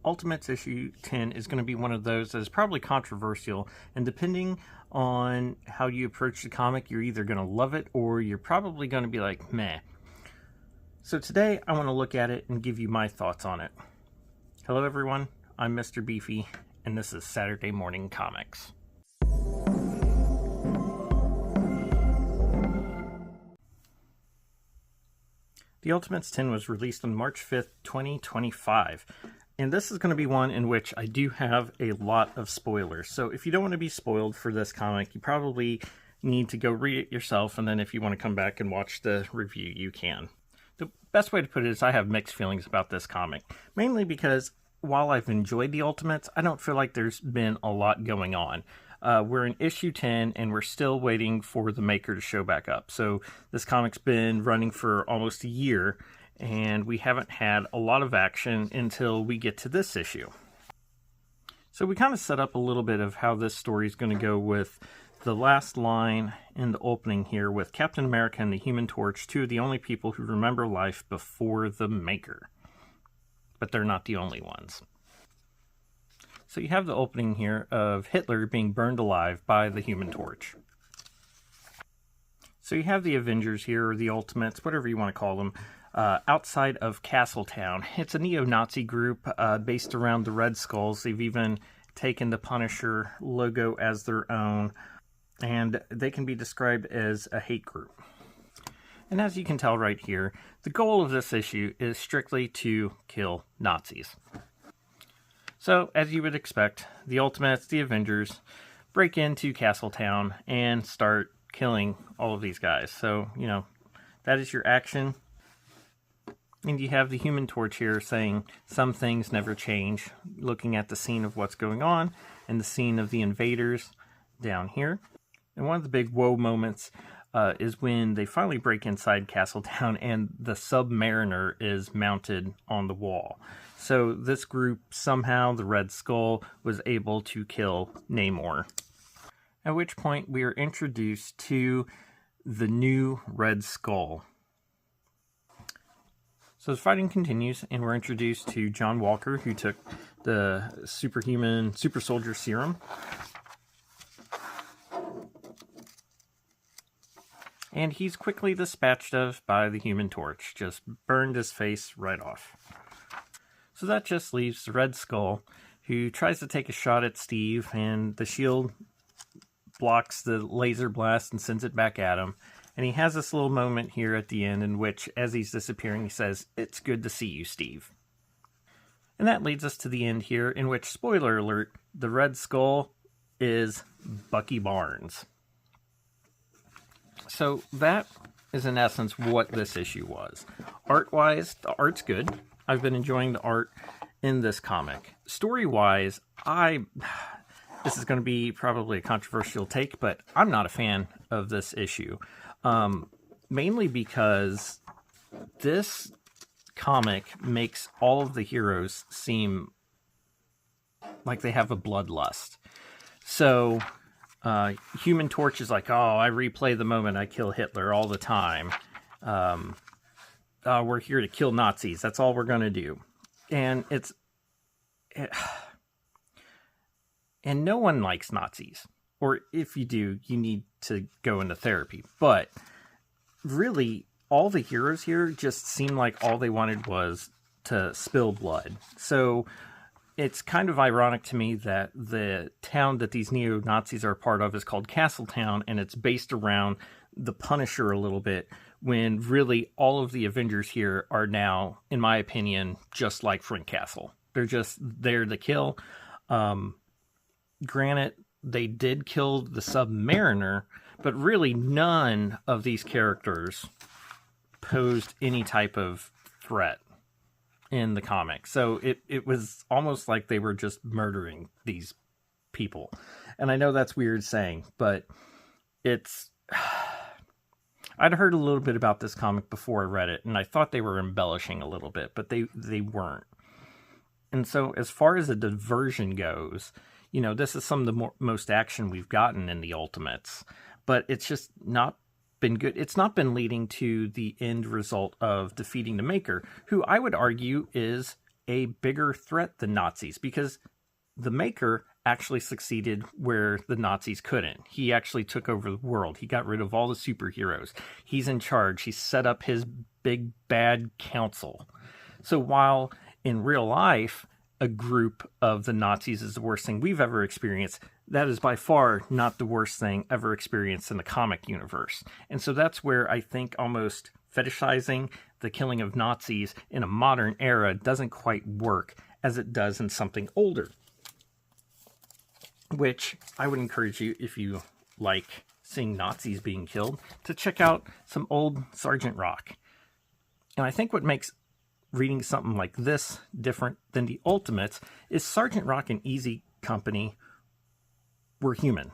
Ultimates issue 10 is going to be one of those that is probably controversial, and depending on how you approach the comic, you're either going to love it or you're probably going to be like, meh. So today I want to look at it and give you my thoughts on it. Hello everyone, I'm Mr. Beefy, and this is Saturday Morning Comics. The Ultimates 10 was released on March 5th, 2025. And this is going to be one in which I do have a lot of spoilers. So if you don't want to be spoiled for this comic, you probably need to go read it yourself. And then if you want to come back and watch the review, you can. The best way to put it is I have mixed feelings about this comic. Mainly because while I've enjoyed the Ultimates, I don't feel like there's been a lot going on. We're in issue 10 and we're still waiting for the maker to show back up. So this comic's been running for almost a year and we haven't had a lot of action until we get to this issue. So we kind of set up a little bit of how this story is going to go with the last line in the opening here with Captain America and the Human Torch, two of the only people who remember life before the maker. But they're not the only ones. So you have the opening here of Hitler being burned alive by the Human Torch. So you have the Avengers here, or the Ultimates, whatever you want to call them, outside of Castletown. It's a neo-Nazi group based around the Red Skulls. They've even taken the Punisher logo as their own, and they can be described as a hate group. And as you can tell right here, the goal of this issue is strictly to kill Nazis. So, as you would expect, the Ultimates, the Avengers, break into Castletown and start killing all of these guys. So, you know, that is your action. And you have the Human Torch here saying, some things never change, looking at the scene of what's going on, and the scene of the invaders down here. And one of the big whoa moments is when they finally break inside Castletown and the Submariner is mounted on the wall. So this group, somehow, the Red Skull, was able to kill Namor. At which point we are introduced to the new Red Skull. So the fighting continues, and we're introduced to John Walker, who took the superhuman super soldier serum. And he's quickly dispatched of by the Human Torch, just burned his face right off. So that just leaves the Red Skull, who tries to take a shot at Steve, and the shield blocks the laser blast and sends it back at him. And he has this little moment here at the end in which, as he's disappearing, he says, "It's good to see you, Steve." And that leads us to the end here, in which, spoiler alert, the Red Skull is Bucky Barnes. So that is in essence what this issue was. Art-wise, the art's good. I've been enjoying the art in this comic. Story-wise, this is going to be probably a controversial take, but I'm not a fan of this issue. Mainly because this comic makes all of the heroes seem like they have a bloodlust. So Human Torch is like, oh, I replay the moment I kill Hitler all the time. We're here to kill Nazis. That's all we're going to do. And and no one likes Nazis. Or if you do, you need to go into therapy. But really, all the heroes here just seem like all they wanted was to spill blood. So it's kind of ironic to me that the town that these neo-Nazis are a part of is called Castletown, and it's based around the Punisher a little bit, when really all of the Avengers here are now, in my opinion, just like Frank Castle. They're just there to kill. Granted, they did kill the Submariner, but really none of these characters posed any type of threat in the comic. So it was almost like they were just murdering these people. And I know that's weird saying, but it's... I'd heard a little bit about this comic before I read it, and I thought they were embellishing a little bit, but they weren't. And so as far as the diversion goes, you know, this is some of the most action we've gotten in the Ultimates, but it's just not been good. It's not been leading to the end result of defeating the Maker, who I would argue is a bigger threat than Nazis, because the Maker actually succeeded where the Nazis couldn't. He actually took over the world. He got rid of all the superheroes. He's in charge. He set up his big bad council. So while in real life, a group of the Nazis is the worst thing we've ever experienced, that is by far not the worst thing ever experienced in the comic universe. And so that's where I think almost fetishizing the killing of Nazis in a modern era doesn't quite work as it does in something older. Which I would encourage you, if you like seeing Nazis being killed, to check out some old Sergeant Rock. And I think what makes reading something like this different than the Ultimates is Sergeant Rock and Easy Company were human.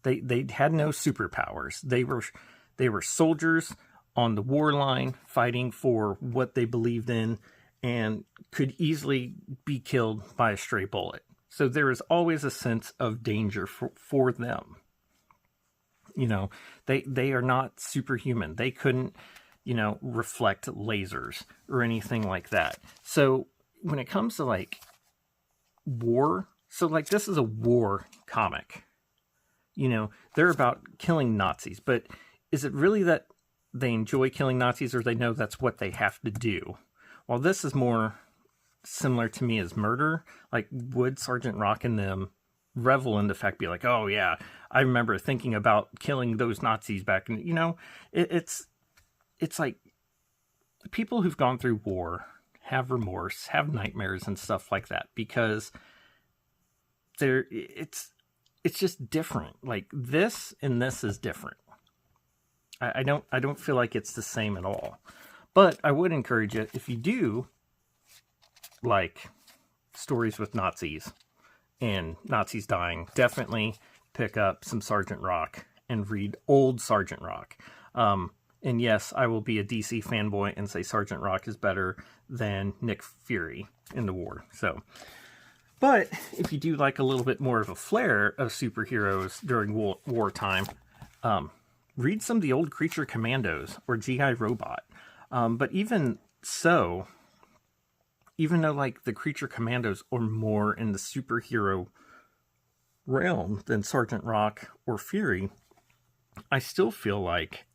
They had no superpowers. They were soldiers on the war line fighting for what they believed in and could easily be killed by a stray bullet. So there is always a sense of danger for them. You know, they are not superhuman. They couldn't, reflect lasers or anything like that. So when it comes to like war, so like this is a war comic. They're about killing Nazis, but is it really that they enjoy killing Nazis or they know that's what they have to do? Well, this is more similar to me as murder. Like, would Sergeant Rock and them revel in the fact, be like, oh yeah, I remember thinking about killing those Nazis back, and it's like people who've gone through war have remorse, have nightmares and stuff like that, because it's just different. Like this and this is different. I don't feel like it's the same at all. But I would encourage it, if you do like stories with Nazis and Nazis dying, definitely pick up some Sergeant Rock and read old Sergeant Rock. And yes, I will be a DC fanboy and say Sergeant Rock is better than Nick Fury in the war. So, but if you do like a little bit more of a flair of superheroes during wartime, read some of the old Creature Commandos or G.I. Robot. But even so, even though like the Creature Commandos are more in the superhero realm than Sergeant Rock or Fury, I still feel like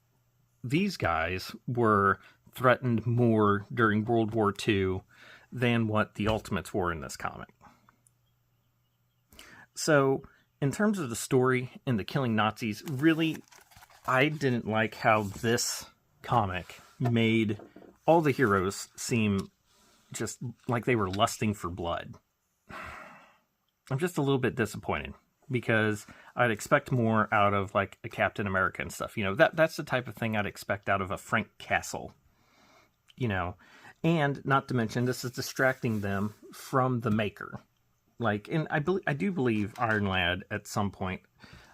these guys were threatened more during World War II than what the Ultimates were in this comic. So, in terms of the story and the killing Nazis, really, I didn't like how this comic made all the heroes seem just like they were lusting for blood. I'm just a little bit disappointed, because I'd expect more out of like a Captain America and stuff. That's the type of thing I'd expect out of a Frank Castle. And not to mention, this is distracting them from the Maker. Like, and I do believe Iron Lad at some point,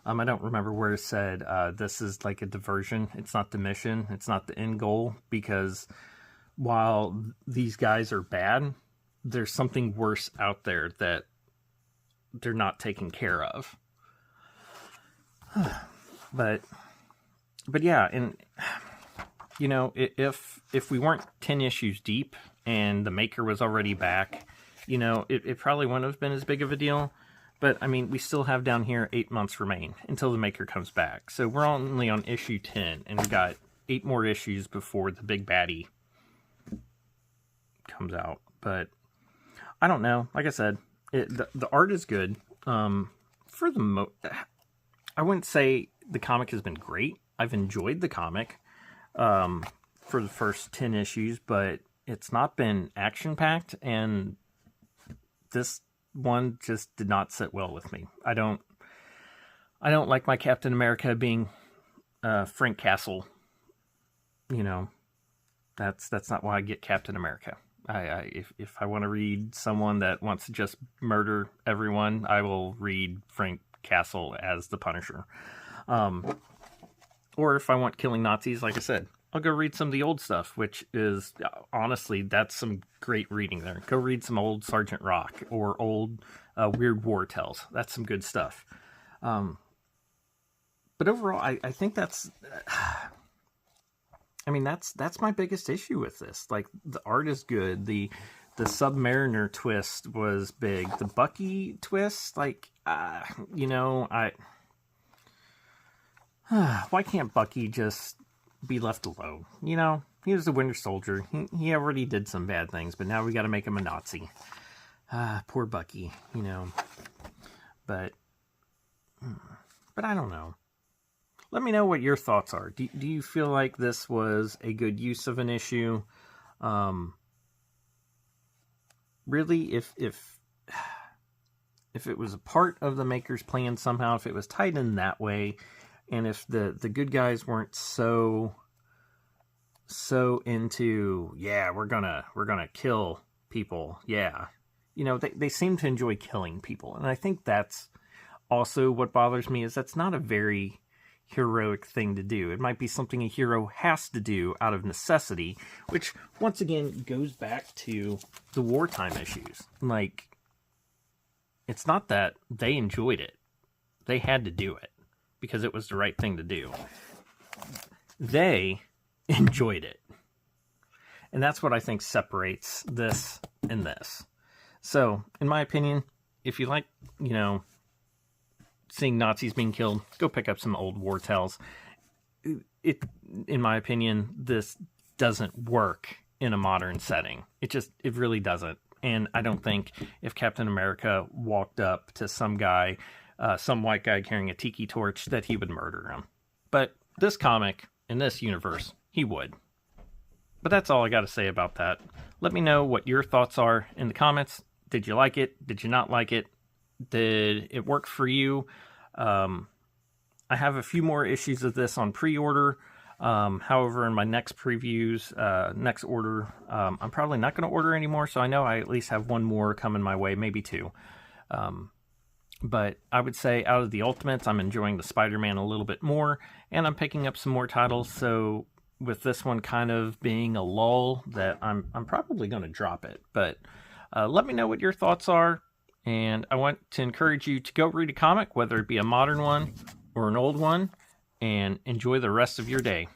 I don't remember where it said, this is like a diversion. It's not the mission. It's not the end goal, because while these guys are bad, there's something worse out there that they're not taking care of. But yeah, and if we weren't 10 issues deep and the Maker was already back, it probably wouldn't have been as big of a deal. But I mean, we still have down here 8 months remain until the Maker comes back. So we're only on issue 10, and we got 8 more issues before the big baddie comes out. But I don't know. Like I said, the art is good. For the I wouldn't say the comic has been great. I've enjoyed the comic for the first 10 issues, but it's not been action-packed, and this one just did not sit well with me. I don't like my Captain America being Frank Castle. That's not why I get Captain America. If I want to read someone that wants to just murder everyone, I will read Frank Castle as the Punisher. Or if I want killing Nazis, like I said, I'll go read some of the old stuff, which is, honestly, that's some great reading there. Go read some old Sergeant Rock or old Weird War Tales. That's some good stuff. But overall, I think that's... I mean, that's my biggest issue with this. Like, the art is good. The The Submariner twist was big. The Bucky twist, like, you know, why can't Bucky just be left alone? You know, he was the Winter Soldier. He already did some bad things, but now we got to make him a Nazi. Poor Bucky, you know. But I don't know. Let me know what your thoughts are. Do you feel like this was a good use of an issue? Really, if it was a part of the maker's plan somehow, if it was tied in that way, and if the good guys weren't so into, yeah, we're gonna kill people, yeah, you know, they seem to enjoy killing people, and I think that's also what bothers me, is that's not a very heroic thing to do. It might be something a hero has to do out of necessity, which once again goes back to the wartime issues. Like, it's not that they enjoyed it. They had to do it because it was the right thing to do. They enjoyed it. And that's what I think separates this and this. So, in my opinion, if you like, you know, seeing Nazis being killed, go pick up some old war tales. It, in my opinion, this doesn't work in a modern setting. It really doesn't. And I don't think if Captain America walked up to some guy, some white guy carrying a tiki torch, that he would murder him. But this comic, in this universe, he would. But that's all I got to say about that. Let me know what your thoughts are in the comments. Did you like it? Did you not like it? Did it work for you? I have a few more issues of this on pre-order. However, in my next previews, next order, I'm probably not going to order anymore, so I know I at least have one more coming my way, maybe two. But I would say out of the Ultimates, I'm enjoying the Spider-Man a little bit more, and I'm picking up some more titles, so with this one kind of being a lull, that I'm probably going to drop it. But let me know what your thoughts are. And I want to encourage you to go read a comic, whether it be a modern one or an old one, and enjoy the rest of your day.